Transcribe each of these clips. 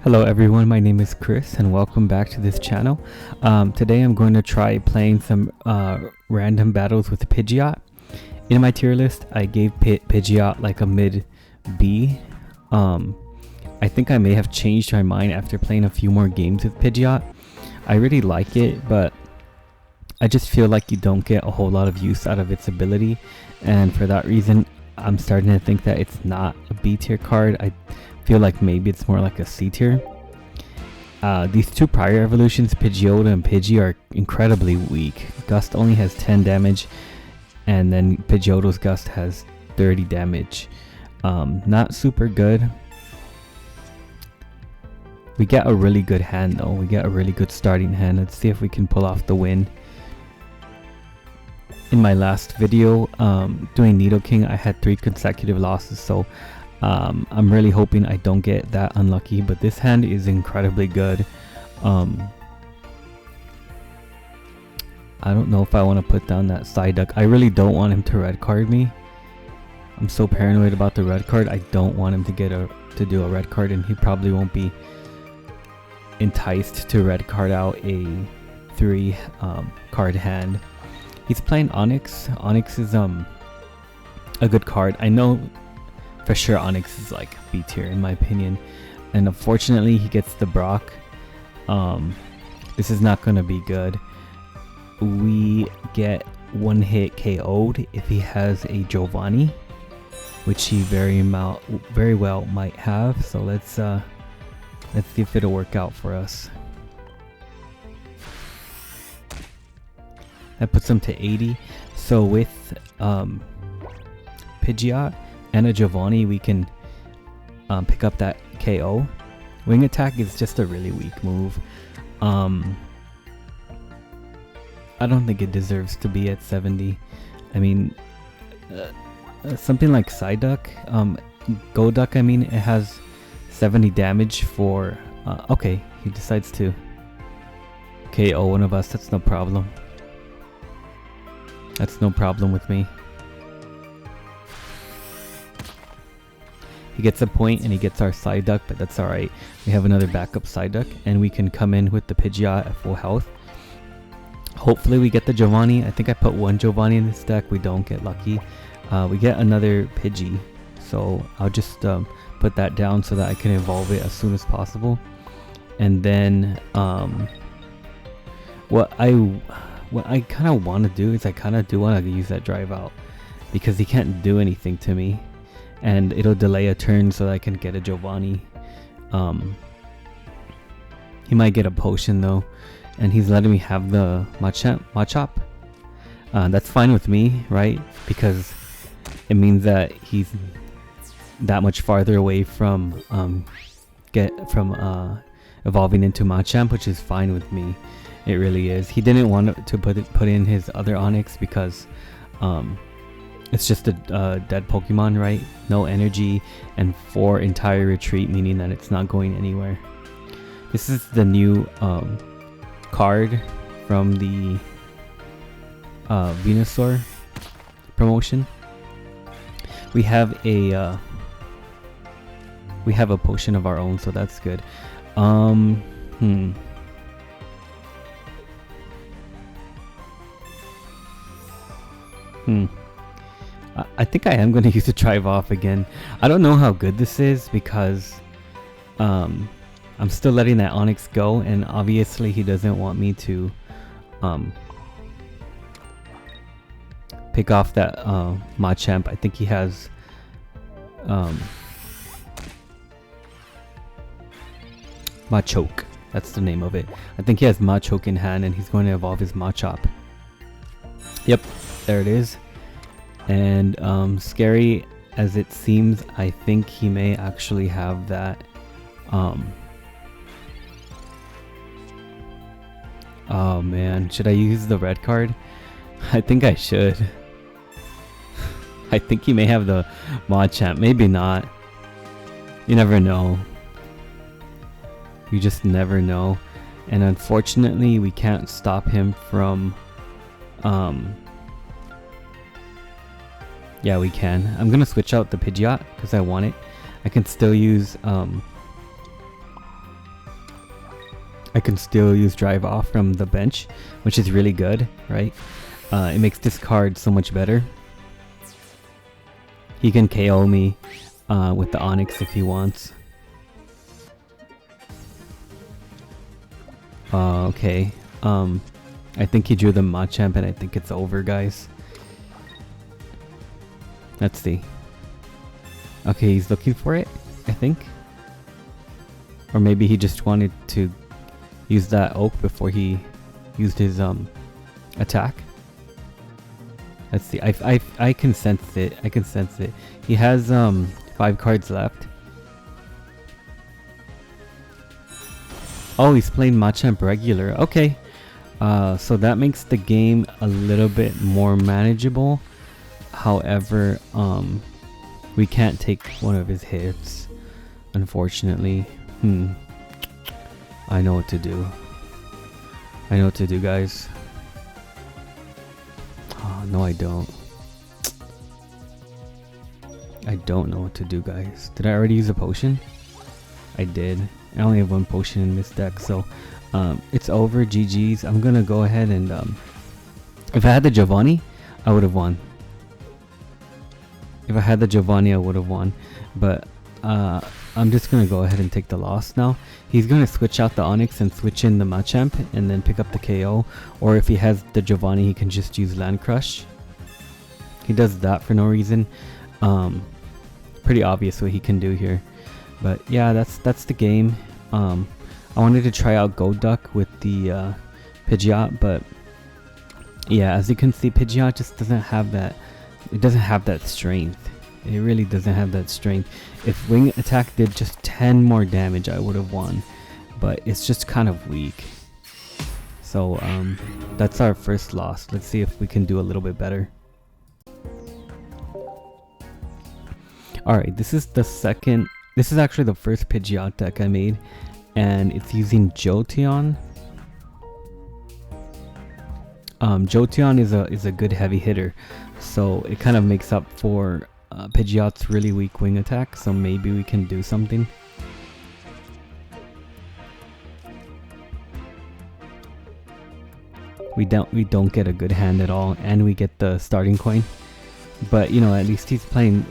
Hello everyone, my name is Chris and welcome back to this channel. Today I'm going to try playing some random battles with Pidgeot. In my tier list, I gave Pidgeot like a mid B. I think I may have changed my mind after playing a few more games with Pidgeot. I really like it, but I just feel like you don't get a whole lot of use out of its ability, and for that reason I'm starting to think that it's not a B tier card. I feel like maybe it's more like a C tier. These two prior evolutions, Pidgeot and Pidgey, are incredibly weak. Gust only has 10 damage, and then Pidgeot's Gust has 30 damage. Not super good. We get a really good hand though. We get a really good starting hand. Let's see if we can pull off the win. In my last video doing Nidoking, I had 3 consecutive losses, so I'm really hoping I don't get that unlucky, but this hand is incredibly good. I don't know if I want to put down that Psyduck. I really don't want him to red card me. I'm so paranoid about the red card. I don't want him to do a red card, and he probably won't be enticed to red card out a 3 card hand. He's playing Onyx. Onyx is a good card. I know for sure Onyx is like B tier in my opinion, and unfortunately he gets the Brock. This is not gonna be good. We get one hit KO'd if he has a Giovanni, which he very well might have. So let's see if it'll work out for us. That puts him to 80. So with Pidgeot and a Giovanni, we can pick up that KO. Wing attack is just a really weak move. I don't think it deserves to be at 70. I mean, something like Psyduck, Golduck, I mean, it has 70 damage for okay, he decides to KO one of us. That's no problem. That's no problem with me. He gets a point and he gets our Psyduck, but that's alright. We have another backup Psyduck, and we can come in with the Pidgeot at full health. Hopefully we get the Giovanni. I think I put one Giovanni in this deck. We don't get lucky. We get another Pidgey, so I'll just put that down so that I can evolve it as soon as possible. And then what I kind of want to do is I kind of do want to use that drive out, because he can't do anything to me, and it'll delay a turn so that I can get a Giovanni. He might get a potion though, and he's letting me have the Machop. That's fine with me, right? Because it means that he's that much farther away from evolving into Machamp, which is fine with me. It really is. He didn't want to put in his other Onyx because it's just a dead Pokemon, right? No energy and 4 entire retreat, meaning that it's not going anywhere. This is the new card from the Venusaur promotion. We have a potion of our own, so that's good. I think I am going to use the drive off again. I don't know how good this is because I'm still letting that Onyx go, and obviously he doesn't want me to pick off that Machamp. I think he has Machoke. That's the name of it. I think he has Machoke in hand, and he's going to evolve his Machop. Yep, there it is. And scary as it seems, I think he may actually have that oh man, should I use the red card? I think I should. I think he may have the Machamp, maybe not. You never know. You just never know. And unfortunately we can't stop him from yeah, we can. I'm gonna switch out the Pidgeot because I want it. I can still use I can still use drive off from the bench, which is really good, right? It makes this card so much better. He can KO me with the Onyx if he wants. Okay. I think he drew the Machamp and I think it's over, guys. Let's see. Okay, he's looking for it, I think. Or maybe he just wanted to use that Oak before he used his attack. Let's see. I can sense it. I can sense it. He has 5 cards left. Oh, he's playing Machamp regular. Okay. So that makes the game a little bit more manageable. However, we can't take one of his hits, unfortunately. I know what to do. I know what to do, guys. Oh, no, I don't. I don't know what to do, guys. Did I already use a potion? I did. I only have 1 potion in this deck, so it's over. GG's. I'm gonna go ahead and if I had the Giovanni, I would have won. If I had the Giovanni, I would have won. But I'm just gonna go ahead and take the loss now. He's gonna switch out the Onyx and switch in the Machamp and then pick up the KO. Or if he has the Giovanni, he can just use Land Crush. He does that for no reason. Pretty obvious what he can do here. But yeah, that's the game. I wanted to try out Golduck with the Pidgeot, but yeah, as you can see, Pidgeot just doesn't have that. It doesn't have that strength. It really doesn't have that strength. If Wing Attack did just 10 more damage, I would have won. But it's just kind of weak. So that's our first loss. Let's see if we can do a little bit better. Alright, this is the second. This is actually the first Pidgeot deck I made. And it's using Jolteon. Jolteon is a good heavy hitter. So it kind of makes up for Pidgeot's really weak wing attack, so maybe we can do something. We don't get a good hand at all, and we get the starting coin. But you know, at least he's playing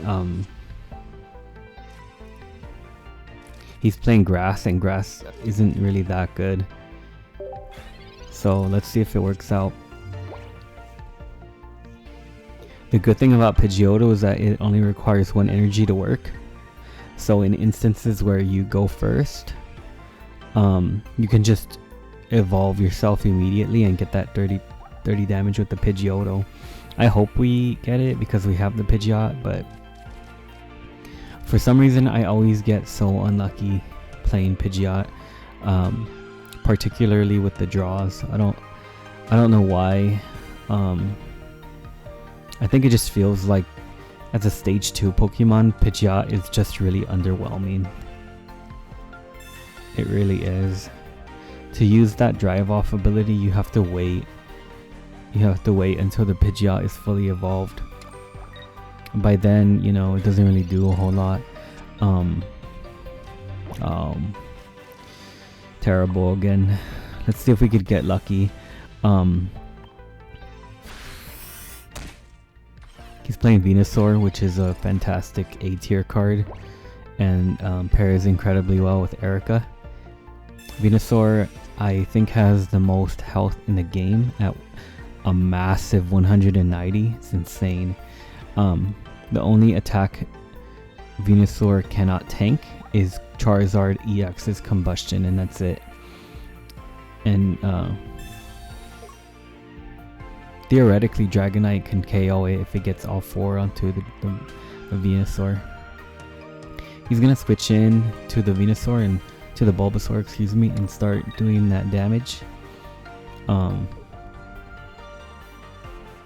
grass, and grass isn't really that good. So let's see if it works out. The good thing about Pidgeotto is that it only requires 1 energy to work. So in instances where you go first, you can just evolve yourself immediately and get that 30 damage with the Pidgeotto. I hope we get it because we have the Pidgeot, but for some reason I always get so unlucky playing Pidgeot, particularly with the draws. I don't know why. I think it just feels like as a stage 2 Pokemon, Pidgeot is just really underwhelming. It really is. To use that drive off ability, you have to wait. You have to wait until the Pidgeot is fully evolved. By then, you know, it doesn't really do a whole lot. Terrible again. Let's see if we could get lucky. He's playing Venusaur, which is a fantastic A tier card, and pairs incredibly well with Erica. Venusaur, I think, has the most health in the game at a massive 190. It's insane. The only attack Venusaur cannot tank is Charizard EX's Combustion, and that's it. And theoretically, Dragonite can KO it if it gets all 4 onto the Venusaur. He's gonna switch in to the Venusaur and to the Bulbasaur, excuse me, and start doing that damage.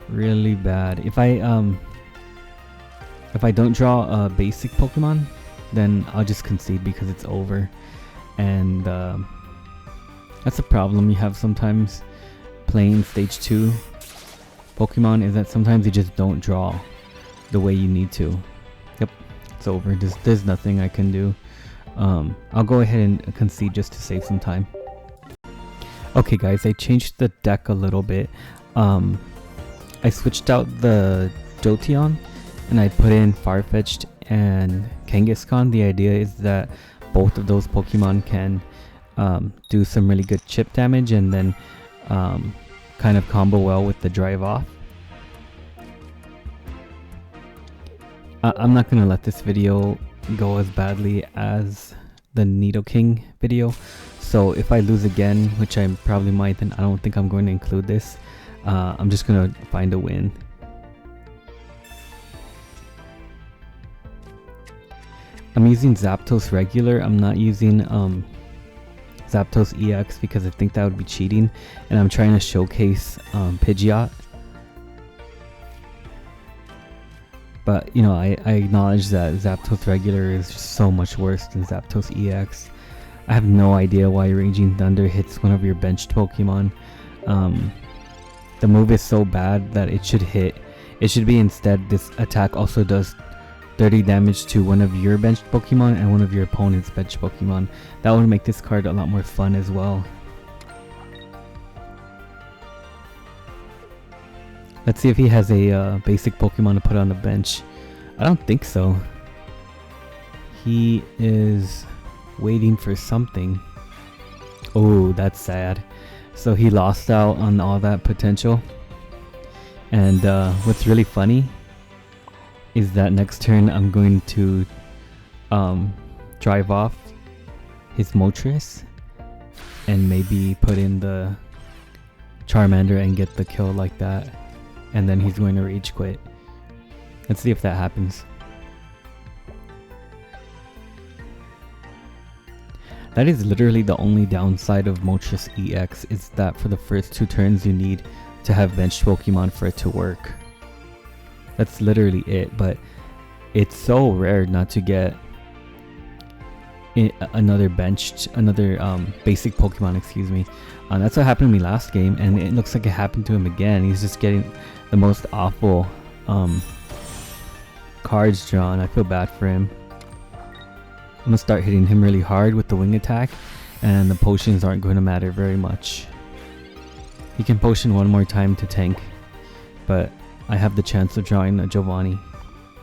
Really bad. If I don't draw a basic Pokemon, then I'll just concede because it's over. And that's a problem you have sometimes playing stage 2 Pokemon, is that sometimes you just don't draw the way you need to. Yep, it's over. There's nothing I can do. I'll go ahead and concede just to save some time. Okay guys, I changed the deck a little bit. I switched out the Jolteon and I put in Farfetch'd and Kangaskhan. The idea is that both of those Pokemon can do some really good chip damage and then kind of combo well with the drive off. I'm not gonna let this video go as badly as the Nidoking video, so if I lose again, which I probably might, then I don't think I'm going to include this. I'm just gonna find a win. I'm using Zapdos regular. I'm not using Zapdos EX because I think that would be cheating, and I'm trying to showcase Pidgeot. But you know, I acknowledge that Zapdos regular is just so much worse than Zapdos EX. I have no idea why Raging Thunder hits one of your benched Pokemon. The move is so bad that it should hit. It should be instead this attack also does 30 damage to one of your benched Pokemon and one of your opponent's benched Pokemon. That would make this card a lot more fun as well. Let's see if he has a basic Pokemon to put on the bench. I don't think so. He is waiting for something. Oh, that's sad. So he lost out on all that potential. And what's really funny is that next turn I'm going to drive off his Moltres and maybe put in the Charmander and get the kill like that. And then he's going to rage quit. Let's see if that happens. That is literally the only downside of Moltres EX, is that for the first 2 turns you need to have benched Pokemon for it to work. That's literally it, but it's so rare not to get another basic Pokemon, excuse me. That's what happened to me last game, and it looks like it happened to him again. He's just getting the most awful cards drawn. I feel bad for him. I'm gonna start hitting him really hard with the wing attack, and the potions aren't going to matter very much. He can potion one more time to tank, but I have the chance of drawing a Giovanni.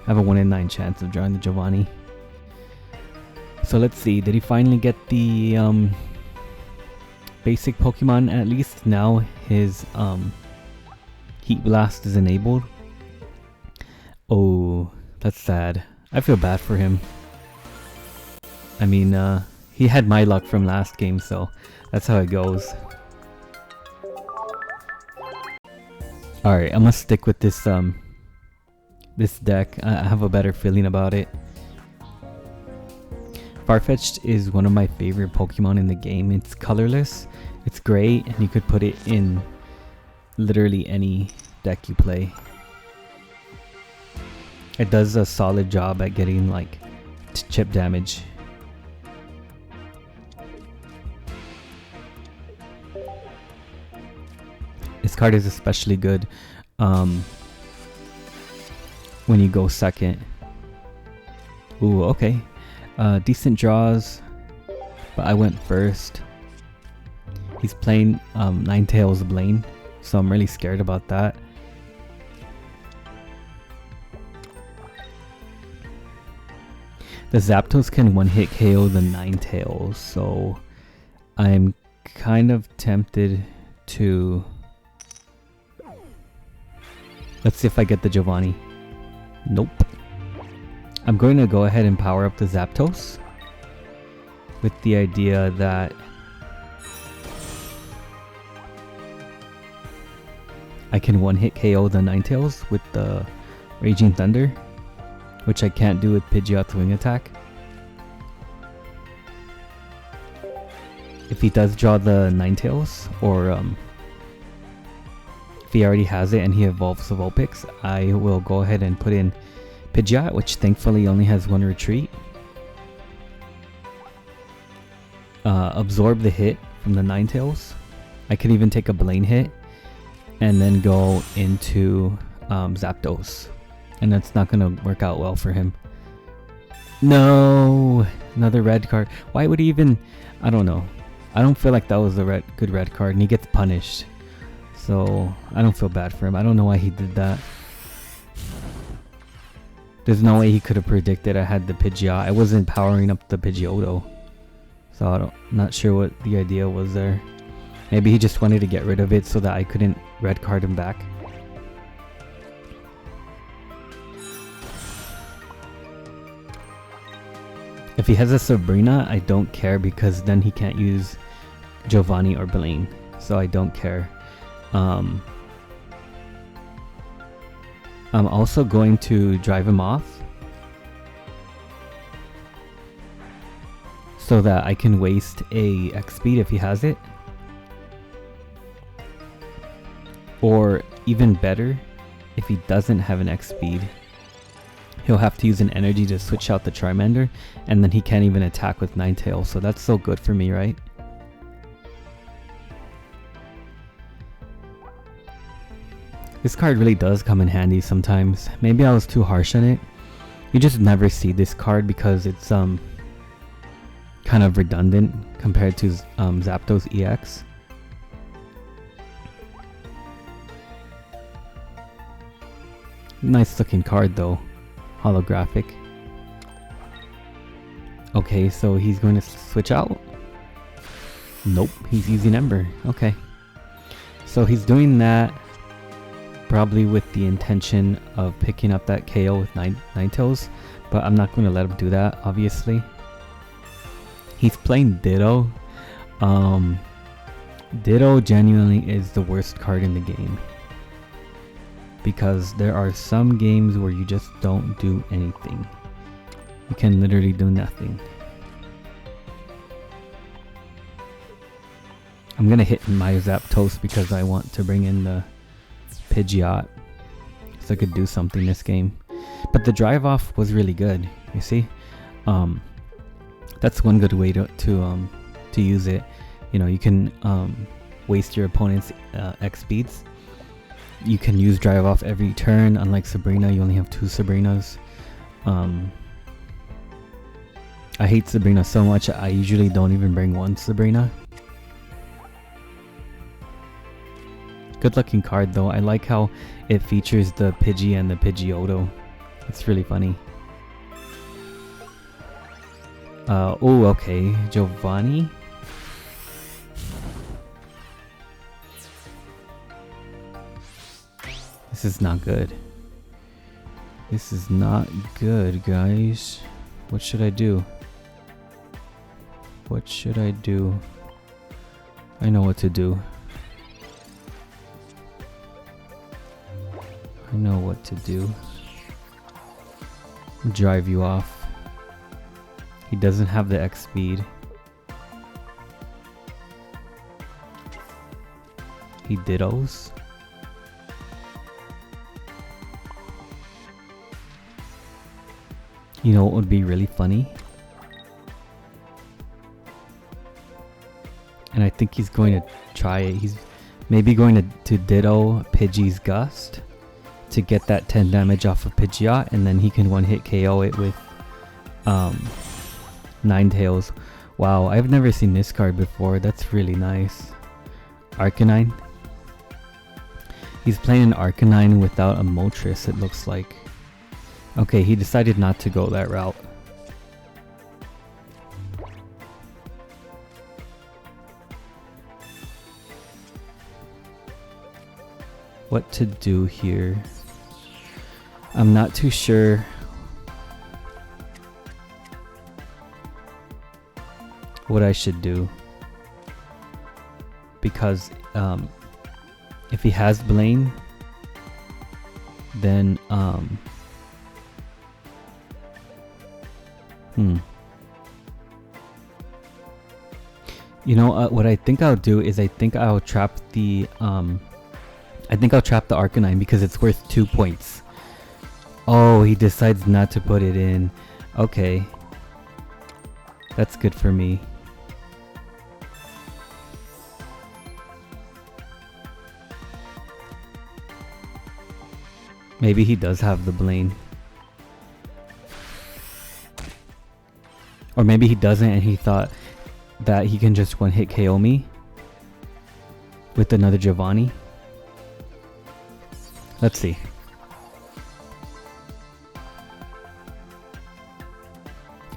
I have a 1 in 9 chance of drawing the Giovanni. So let's see, did he finally get the basic Pokemon at least? Now his Heat Blast is enabled. Oh, that's sad. I feel bad for him. I mean, he had my luck from last game, so that's how it goes. Alright, I'm gonna stick with this this deck. I have a better feeling about it. Farfetch'd is one of my favorite Pokemon in the game. It's colorless, it's great, and you could put it in literally any deck you play. It does a solid job at getting like chip damage. This card is especially good when you go second. Ooh, okay. Decent draws, but I went first. He's playing Ninetales Blaine, so I'm really scared about that. The Zapdos can one-hit KO the Ninetales, so I'm kind of tempted to... Let's see if I get the Giovanni. Nope. I'm going to go ahead and power up the Zapdos with the idea that I can one-hit KO the Ninetales with the Raging Thunder, which I can't do with Pidgeot's wing attack. If he does draw the Ninetales, or if he already has it and he evolves the Vulpix, I will go ahead and put in Pidgeot, which thankfully only has 1 retreat. Absorb the hit from the Ninetales. I could even take a Blaine hit and then go into Zapdos, and that's not gonna work out well for him. No, another red card. Why would he even? I don't know. I don't feel like that was a good red card, and he gets punished. So I don't feel bad for him. I don't know why he did that. There's no way he could have predicted I had the Pidgeot. I wasn't powering up the Pidgeotto. So I'm not sure what the idea was there. Maybe he just wanted to get rid of it so that I couldn't red card him back. If he has a Sabrina, I don't care because then he can't use Giovanni or Blaine. So I don't care. I'm also going to drive him off so that I can waste a X speed if he has it. Or even better, if he doesn't have an X speed, he'll have to use an energy to switch out the Charmander, and then he can't even attack with Ninetales. So that's so good for me, right? This card really does come in handy sometimes. Maybe I was too harsh on it. You just never see this card because it's kind of redundant compared to Zapdos EX. Nice looking card though. Holographic. Okay, so he's going to switch out. Nope, he's using Ember. Okay. So he's doing that probably with the intention of picking up that KO with Ninetales, but I'm not going to let him do that, obviously. He's playing Ditto. Ditto genuinely is the worst card in the game, because there are some games where you just don't do anything. You can literally do nothing. I'm going to hit my Zapdos because I want to bring in the Pidgeot so I could do something this game. But the drive off was really good, you see. That's one good way to use it. You know, you can waste your opponent's X speeds. You can use drive off every turn. Unlike Sabrina, you only have 2 Sabrinas. I hate Sabrina so much, I usually don't even bring 1 Sabrina. Good looking card though. I like how it features the Pidgey and the Pidgeotto. It's really funny. Oh, okay. Giovanni. This is not good. This is not good, guys. What should I do? What should I do? I know what to do. I know what to do. Drive you off. He doesn't have the X speed. He dittos. You know what would be really funny? And I think he's going to try it. He's maybe going to ditto Pidgey's Gust to get that 10 damage off of Pidgeot, and then he can one-hit KO it with Ninetales. Wow, I've never seen this card before. That's really nice. Arcanine. He's playing an Arcanine without a Moltres, it looks like. Okay, he decided not to go that route. What to do here? I'm not too sure. What I should do, because if he has Blaine, then you know what I think I'll do is I think I'll trap the Arcanine because it's worth 2 points. Oh, he decides not to put it in. Okay, that's good for me. Maybe he does have the Blaine. Or maybe he doesn't and he thought that he can just one hit KO me with another Giovanni. Let's see.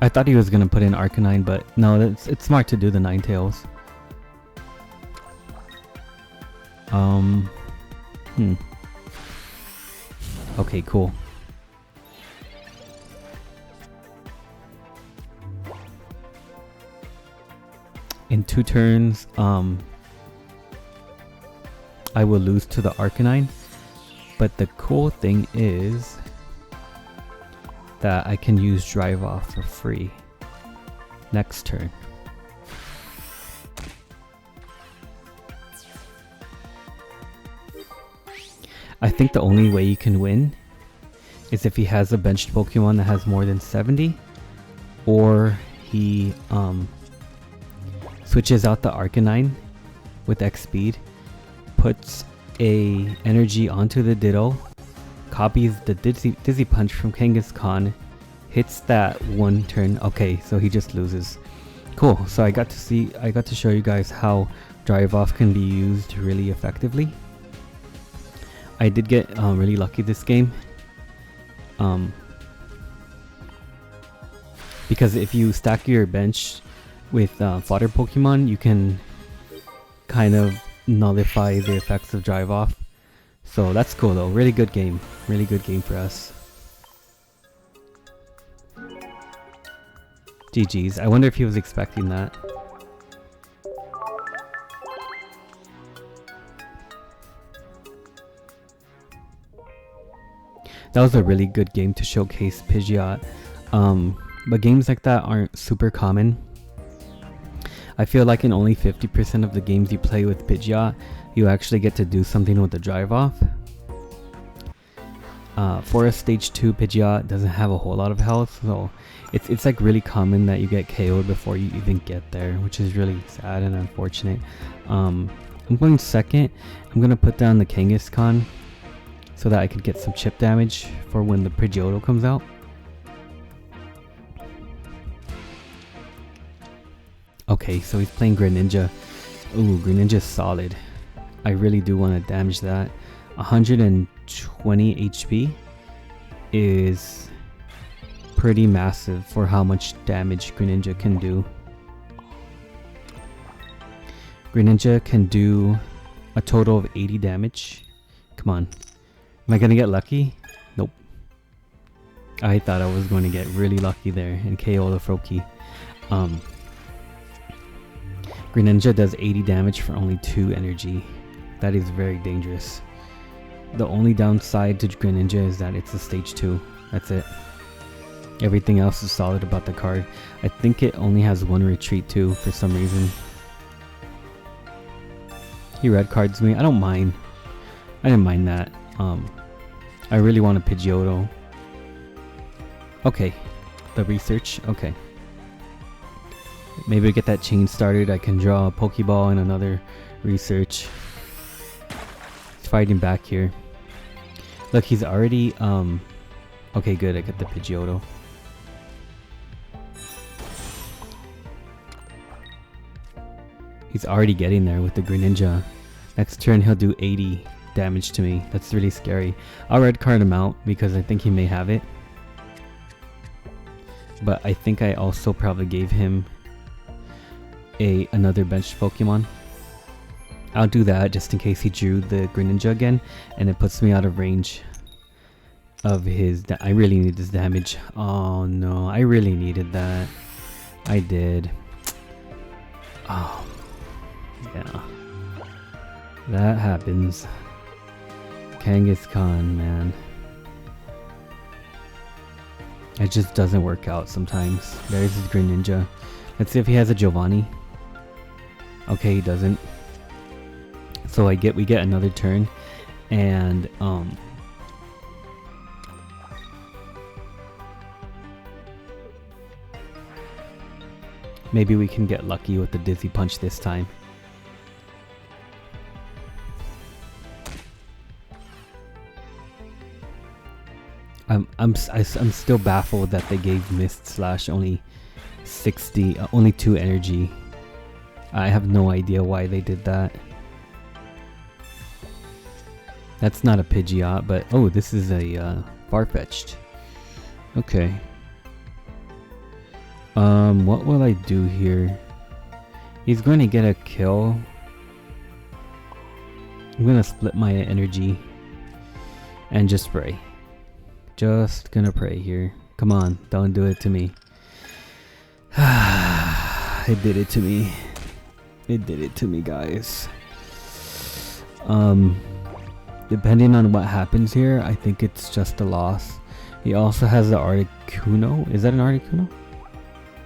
I thought he was gonna put in Arcanine, but no, it's smart to do the Ninetales. Okay, cool. In 2 turns, I will lose to the Arcanine, but the cool thing is that I can use Drive Off for free next turn. I think the only way you can win is if he has a benched Pokemon that has more than 70, or he switches out the Arcanine with X speed, puts a energy onto the Ditto, copies the Dizzy Punch from Kangaskhan, hits that 1 turn. Okay, so he just loses. Cool. So I got to show you guys how Drive Off can be used really effectively. I did get really lucky this game, because if you stack your bench with fodder Pokemon, you can kind of nullify the effects of Drive Off. So that's cool though. Really good game for us. GG's. I wonder if he was expecting that. That was a really good game to showcase Pidgeot. But games like that aren't super common. I feel like in only 50% of the games you play with Pidgeot, you actually get to do something with the Drive Off. For a stage 2 Pidgeot doesn't have a whole lot of health, so it's like really common that you get KO'd before you even get there, which is really sad and unfortunate. I'm going second. I'm gonna put down the Kangaskhan so that I could get some chip damage for when the Pidgeotto comes out. Okay, so he's playing Greninja. Ooh, Greninja's solid. I really do want to damage that. 120 HP is pretty massive for how much damage Greninja can do. Greninja can do a total of 80 damage. Come on. Am I gonna get lucky? Nope. I thought I was going to get really lucky there and KO the Froakie. Greninja does 80 damage for only 2 energy. That is very dangerous. The only downside to Greninja is that it's a stage 2. That's it. Everything else is solid about the card. I think it only has 1 retreat too for some reason. He red cards me. I don't mind. I didn't mind that. I really want a Pidgeotto. Okay. The research. Okay. Maybe get that chain started. I can draw a Pokeball and another research. He's fighting back here. Look, he's already okay, good. I got the Pidgeotto. He's already getting there with the Greninja. Next turn he'll do 80 damage to me. That's really scary. I'll red card him out because I think he may have it. But I think I also probably gave him another benched Pokemon. I'll do that just in case he drew the Greninja again, and it puts me out of range of his. I really need this damage. Oh no, I really needed that. I did. Oh, yeah. That happens. Kangaskhan, man. It just doesn't work out sometimes. There's his Greninja. Let's see if he has a Giovanni. Okay, he doesn't. So we get another turn, and maybe we can get lucky with the Dizzy Punch this time. I'm still baffled that they gave Mist Slash only 2 energy. I have no idea why they did that. That's not a Pidgeot, but oh, this is a Farfetch'd. Okay. What will I do here? He's going to get a kill. I'm gonna split my energy and just pray. Just gonna pray here. Come on, don't do it to me. It did it to me. It did it to me, guys. Depending on what happens here, I think it's just a loss. He also has the Articuno. Is that an Articuno?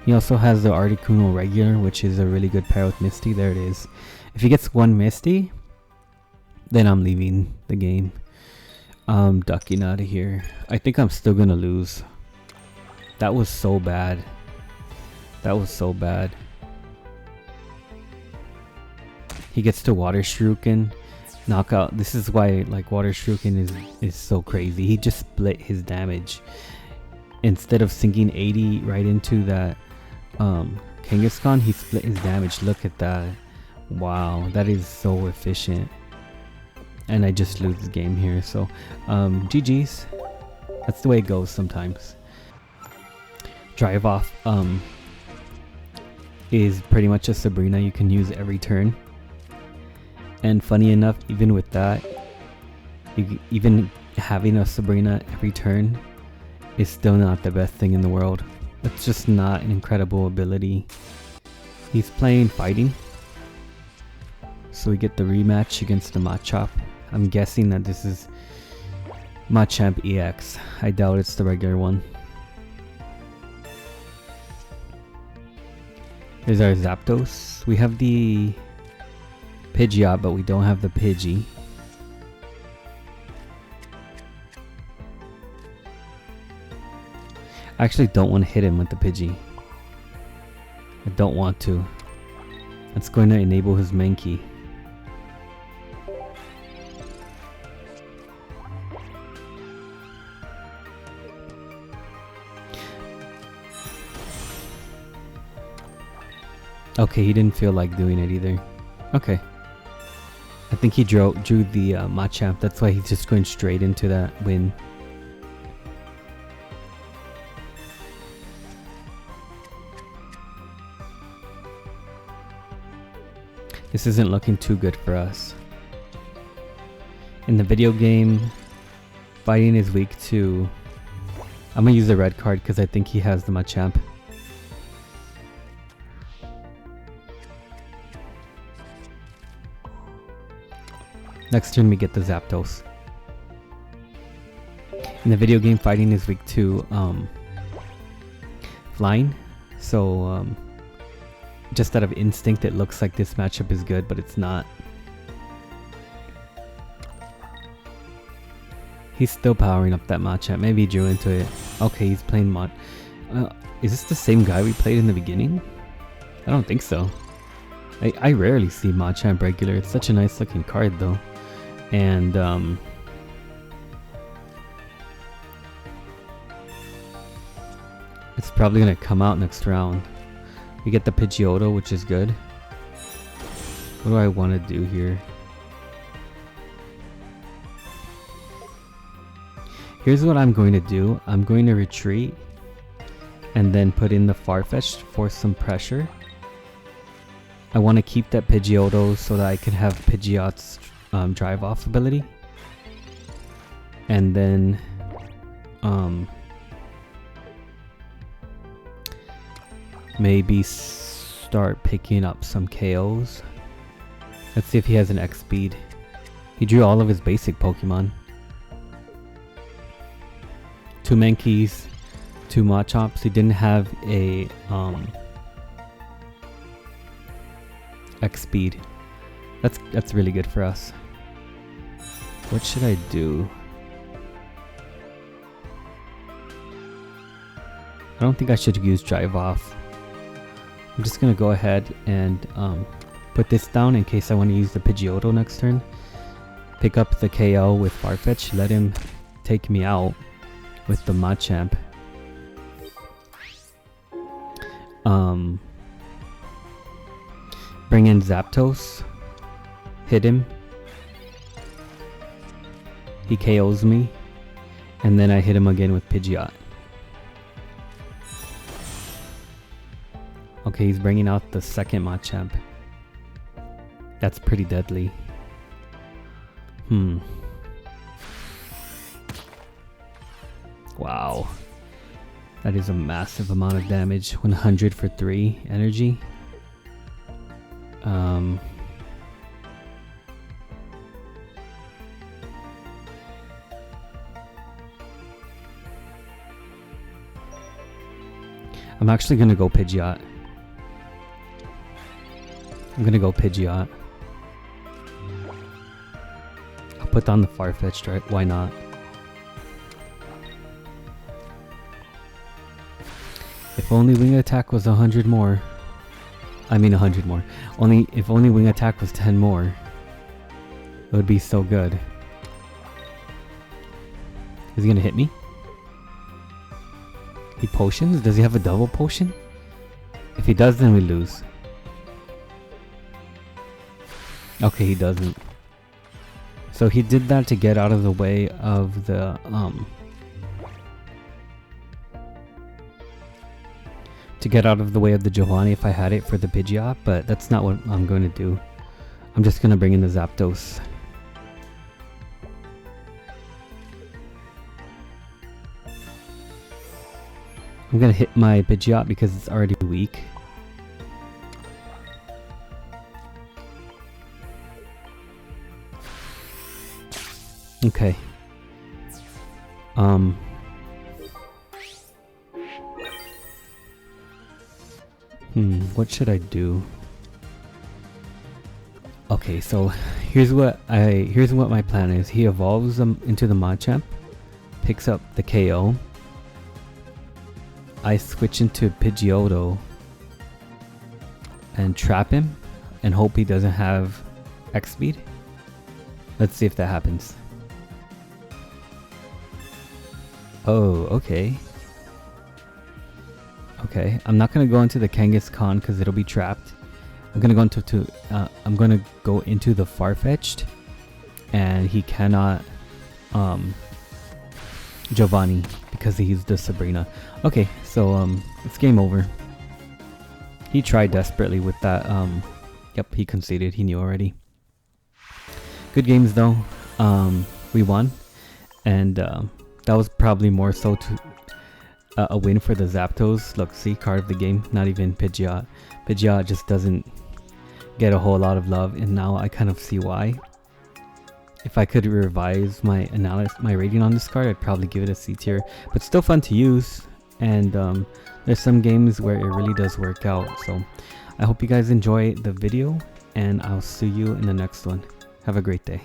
He also has the Articuno regular, which is a really good pair with Misty. There it is. If he gets one Misty, then I'm leaving the game. I'm ducking out of here. I think I'm still gonna lose. That was so bad. That was so bad. He gets to Water Shuriken. Knockout. This is why like Water Shuriken is so crazy. He just split his damage. Instead of sinking 80 right into that Kangaskhan, he split his damage. Look at that. Wow, that is so efficient. And I just lose the game here, so GG's. That's the way it goes sometimes. Drive Off is pretty much a Sabrina you can use every turn. And funny enough, even with that, even having a Sabrina every turn is still not the best thing in the world. It's just not an incredible ability. He's playing fighting, so we get the rematch against the Machop. I'm guessing that this is Machamp EX. I doubt it's the regular one. There's our Zapdos. We have the Pidgeot, but we don't have the Pidgey. I actually don't want to hit him with the Pidgey. I don't want to. That's going to enable his Mankey. Okay, he didn't feel like doing it either. Okay. I think he drew the Machamp. That's why he's just going straight into that win. This isn't looking too good for us. In the video game, fighting is weak to... I'm gonna use the red card because I think he has the Machamp. Next turn we get the Zapdos. In the video game, fighting is weak to flying. So just out of instinct it looks like this matchup is good, but it's not. He's still powering up that Machamp. Maybe he drew into it. Okay, he's playing is this the same guy we played in the beginning? I don't think so. I rarely see Machamp regular. It's such a nice looking card though. And it's probably gonna come out next round. We get the Pidgeotto, which is good. What do I want to do here? Here's what I'm going to do. I'm going to retreat and then put in the Farfetch'd for some pressure. I want to keep that Pidgeotto so that I can have Pidgeot's drive off ability. And then maybe start picking up some KOs. Let's see if he has an X speed. He drew all of his basic Pokemon. 2 Mankeys, 2 Machops. He didn't have a X speed. That's really good for us. What should I do? I don't think I should use Drive Off. I'm just gonna go ahead and put this down in case I want to use the Pidgeotto next turn. Pick up the KO with Farfetch, let him take me out with the Machamp. bring in Zapdos, hit him, he KOs me, and then I hit him again with Pidgeot. Okay, he's bringing out the second Machamp. That's pretty deadly. Wow. That is a massive amount of damage. 100 for 3 energy. I'm actually gonna go Pidgeot. I'm gonna go Pidgeot. I'll put down the Farfetch'd, right? Why not? If only wing attack was 100 more. I mean 100 more. If only wing attack was 10 more. It would be so good. Is he gonna hit me? He potions? Does he have a double potion? If he does, then we lose. Okay, he doesn't. So he did that to get out of the way of the Giovanni if I had it for the Pidgeot, but that's not what I'm going to do. I'm just going to bring in the Zapdos. I'm going to hit my Pidgeot because it's already weak. Okay. What should I do? Okay, so here's what my plan is. He evolves into the Machamp, picks up the KO. I switch into Pidgeotto and trap him and hope he doesn't have X speed. Let's see if that happens. Oh, okay. Okay, I'm not gonna go into the Kangaskhan because it'll be trapped. I'm gonna go into the Farfetch'd, and he cannot Giovanni because he used the Sabrina. Okay, so it's game over. He tried desperately with that. Yep, he conceded. He knew already. Good games though. We won, and that was probably more so to a win for the Zapdos. Look, see, card of the game. Not even Pidgeot. Pidgeot just doesn't get a whole lot of love, and now I kind of see why. If I could revise my rating on this card, I'd probably give it a C tier. But still fun to use, and there's some games where it really does work out. So I hope you guys enjoy the video, and I'll see you in the next one. Have a great day.